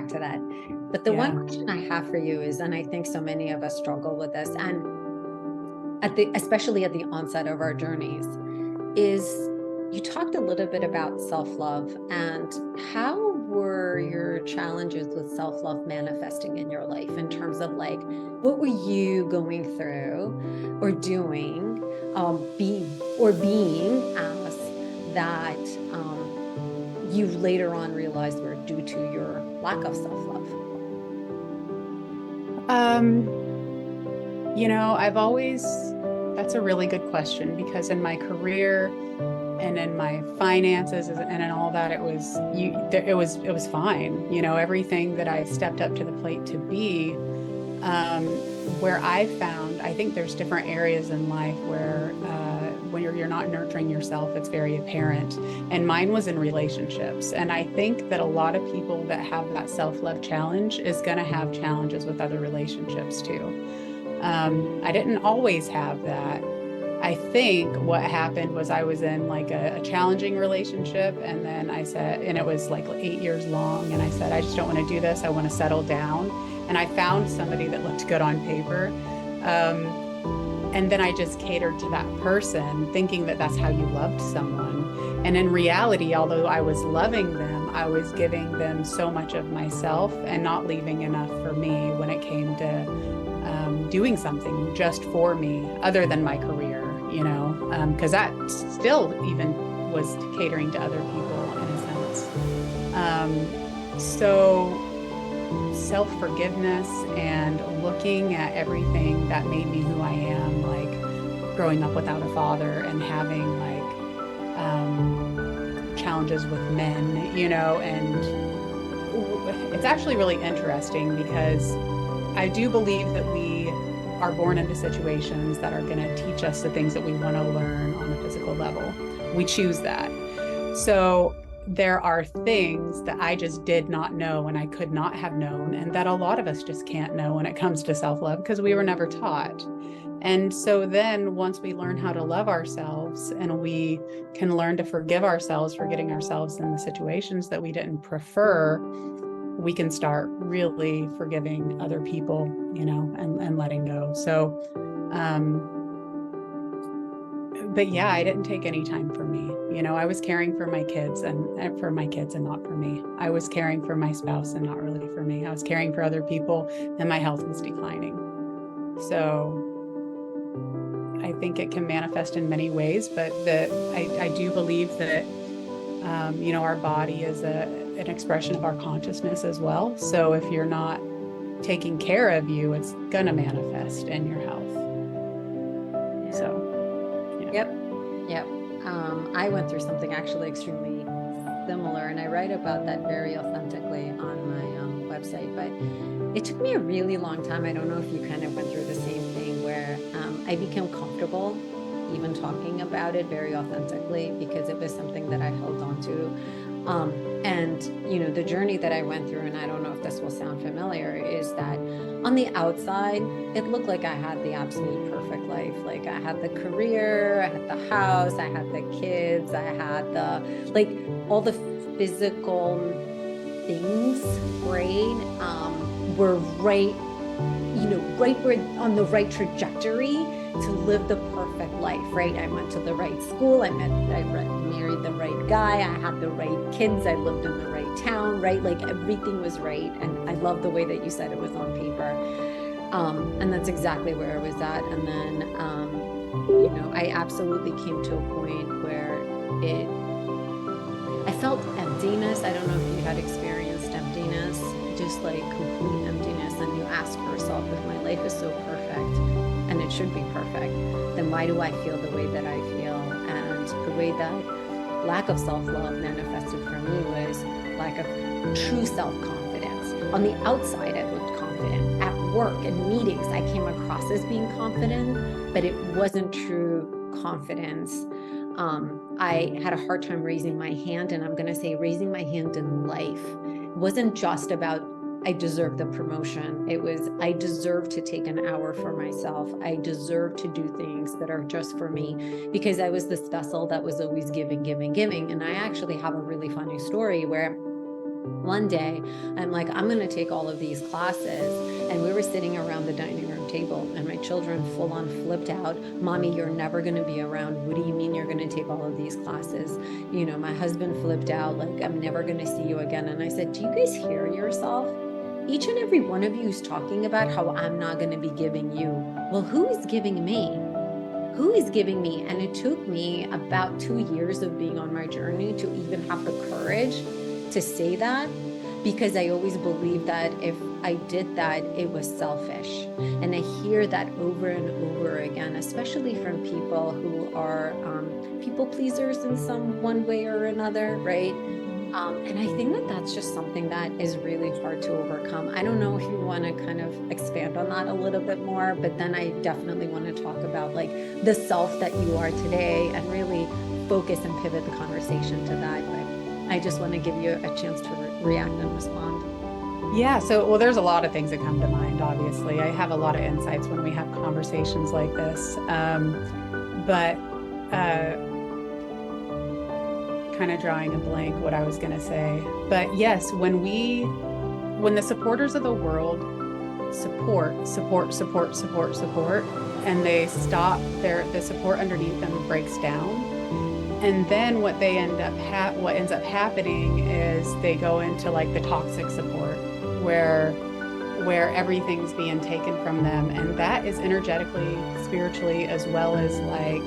back to that. But the one question I have for you is, and I think so many of us struggle with this, and especially at the onset of our journeys, is you talked a little bit about self-love, and how were your challenges with self-love manifesting in your life in terms of like, what were you going through or doing, being as that you later on realized were due to your lack of self-love? That's a really good question, because in my career and in my finances and in all that, it was fine. Everything that I stepped up to the plate to be, where I think there's different areas in life where, when you're not nurturing yourself, it's very apparent. And mine was in relationships. And I think that a lot of people that have that self-love challenge is going to have challenges with other relationships too. I didn't always have that. I think what happened was I was in like a challenging relationship, and then I said, and it was like 8 years long, and I said, I just don't want to do this. I want to settle down. And I found somebody that looked good on paper. And then I just catered to that person, thinking that that's how you loved someone. And in reality, although I was loving them, I was giving them so much of myself and not leaving enough for me when it came to doing something just for me other than my career, because that still even was catering to other people in a sense. So self-forgiveness and looking at everything that made me who I am, like growing up without a father and having like challenges with men, and it's actually really interesting because I do believe that we are born into situations that are going to teach us the things that we want to learn on a physical level. We choose that. So there are things that I just did not know and I could not have known, and that a lot of us just can't know when it comes to self-love because we were never taught. And so then once we learn how to love ourselves and we can learn to forgive ourselves for getting ourselves in the situations that we didn't prefer, we can start really forgiving other people, and letting go. So, but yeah, I didn't take any time for me. I was caring for my kids and for my kids and not for me. I was caring for my spouse and not really for me. I was caring for other people and my health was declining. So I think it can manifest in many ways, but I do believe that, our body is an expression of our consciousness as well. So if you're not taking care of you, it's going to manifest in your health. Yeah. So, Yep. I went through something actually extremely similar, and I write about that very authentically on my website, but it took me a really long time. I don't know if you kind of went through the same thing where I became comfortable even talking about it very authentically because it was something that I held on to. And, the journey that I went through, and I don't know if this will sound familiar, is that on the outside, it looked like I had the absolute perfect life. Like I had the career, I had the house, I had the kids, I had all the physical things, right? Were right, right where on the right trajectory to live the perfect life, right? I went to the right school, I married the right guy, I had the right kids, I lived in the right town, right? Like everything was right. And I love the way that you said it was on paper. And that's exactly where I was at. And then, I absolutely came to a point where I felt emptiness. I don't know if you had experienced emptiness, just like complete emptiness. And you ask yourself, if my life is so perfect and it should be perfect, then why do I feel the way that I feel? And the way that lack of self-love manifested for me was lack of true self-confidence. On the outside, I looked confident. At work and meetings, I came across as being confident, but it wasn't true confidence. I had a hard time raising my hand, and I'm going to say raising my hand in life. It wasn't just about I deserve the promotion. It was I deserve to take an hour for myself. I deserve to do things that are just for me, because I was this vessel that was always giving. And I actually have a really funny story where One day, I'm like, I'm going to take all of these classes. And we were sitting around the dining room table, and my children full on flipped out. Mommy, you're never going to be around. What do you mean you're going to take all of these classes? You know, my husband flipped out, like, I'm never going to see you again. And I said, do you guys hear yourself? Each and every one of you is talking about how I'm not going to be giving you. Well, who is giving me? Who is giving me? And it took me about 2 years of being on my journey to even have the courage to say that, because I always believed that if I did that, it was selfish. And I hear that over and over again, especially from people who are people pleasers in some one way or another, right? And I think that that's just something that is really hard to overcome. I don't know if you want to kind of expand on that a little bit more, but then I definitely want to talk about like the self that you are today and really focus and pivot the conversation to that. But I just want to give you a chance to react and respond. Yeah. So, well, there's a lot of things that come to mind, obviously. I have a lot of insights when we have conversations like this. But kind of drawing a blank what I was going to say. But yes, when the supporters of the world support, and they stop, the support underneath them breaks down. And then what ends up happening is they go into like the toxic support where everything's being taken from them. And that is energetically, spiritually, as well as like,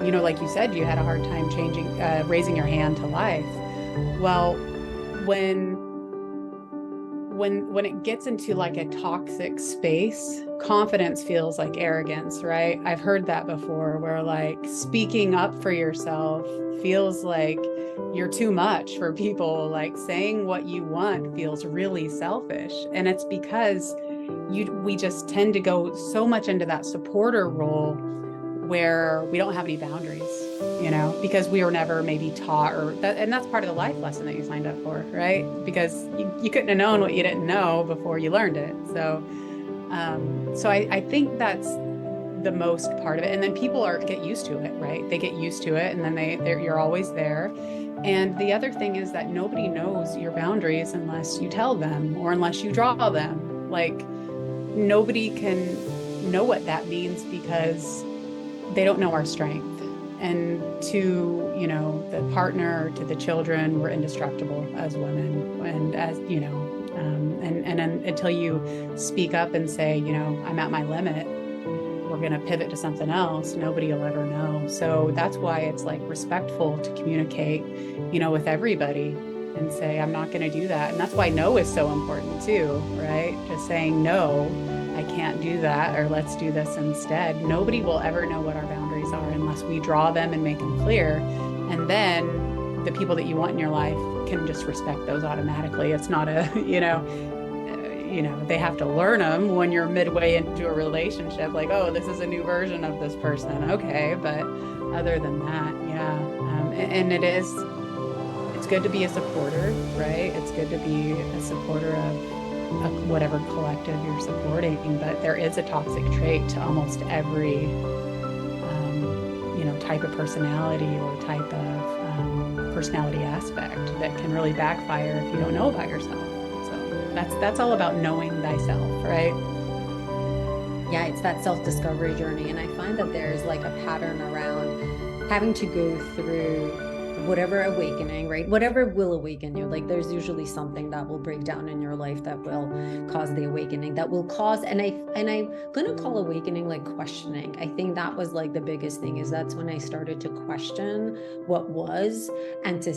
you know, like you said, you had a hard time raising your hand to life. Well, when it gets into like a toxic space, confidence feels like arrogance, right? I've heard that before, where like speaking up for yourself feels like you're too much for people. Like saying what you want feels really selfish. And it's because we just tend to go so much into that supporter role where we don't have any boundaries, you know, because we were never maybe taught, and that's part of the life lesson that you signed up for, right? Because you couldn't have known what you didn't know before you learned it. So I think that's the most part of it. And then people get used to it, right? They get used to it, and then you're always there. And the other thing is that nobody knows your boundaries unless you tell them or unless you draw them. Like nobody can know what that means because they don't know our strength. And to, you know, the partner, to the children, we're indestructible as women. And as, you know, and until you speak up and say, you know, I'm at my limit, we're going to pivot to something else, nobody will ever know. So that's why it's like respectful to communicate, you know, with everybody and say, I'm not going to do that. And that's why no is so important too, right? Just saying, no, I can't do that, or let's do this instead. Nobody will ever know what our boundaries are unless we draw them and make them clear. And then the people that you want in your life can just respect those automatically. It's not a, you know, they have to learn them when you're midway into a relationship, like, oh, this is a new version of this person. Okay. But other than that, yeah. And it's good to be a supporter, right? It's good to be a supporter of whatever collective you're supporting, but there is a toxic trait to almost every, you know, type of personality or type of personality aspect that can really backfire if you don't know about yourself. That's all about knowing thyself, right? Yeah, it's that self-discovery journey. And I find that there's like a pattern around having to go through whatever awakening, right? Whatever will awaken you. Like there's usually something that will break down in your life that will cause the awakening, that will cause, and I'm gonna call awakening like questioning. I think that was like the biggest thing, is that's when I started to question what was, and to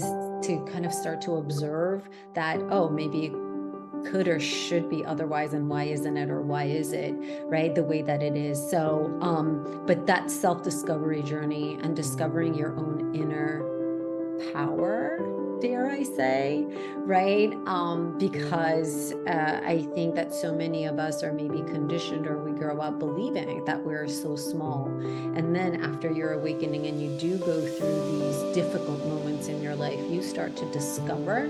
kind of start to observe that, oh, maybe it could or should be otherwise, and why isn't it, or why is it right the way that it is. So but that self-discovery journey and discovering your own inner power, dare I say, right? Because I think that so many of us are maybe conditioned, or we grow up believing that we're so small. And then after your awakening and you do go through these difficult moments in your life, you start to discover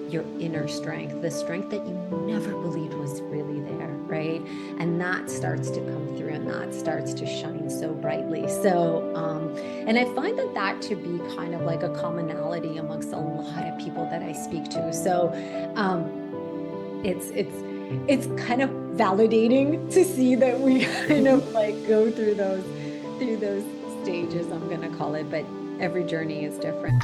your inner strength, the strength that you never believed was really there, right? And that starts to come through, and that starts to shine so brightly. So, and I find that to be kind of like a commonality amongst a lot of people that I speak to. So, it's kind of validating to see that we kind of like go through those stages, I'm gonna call it, but every journey is different.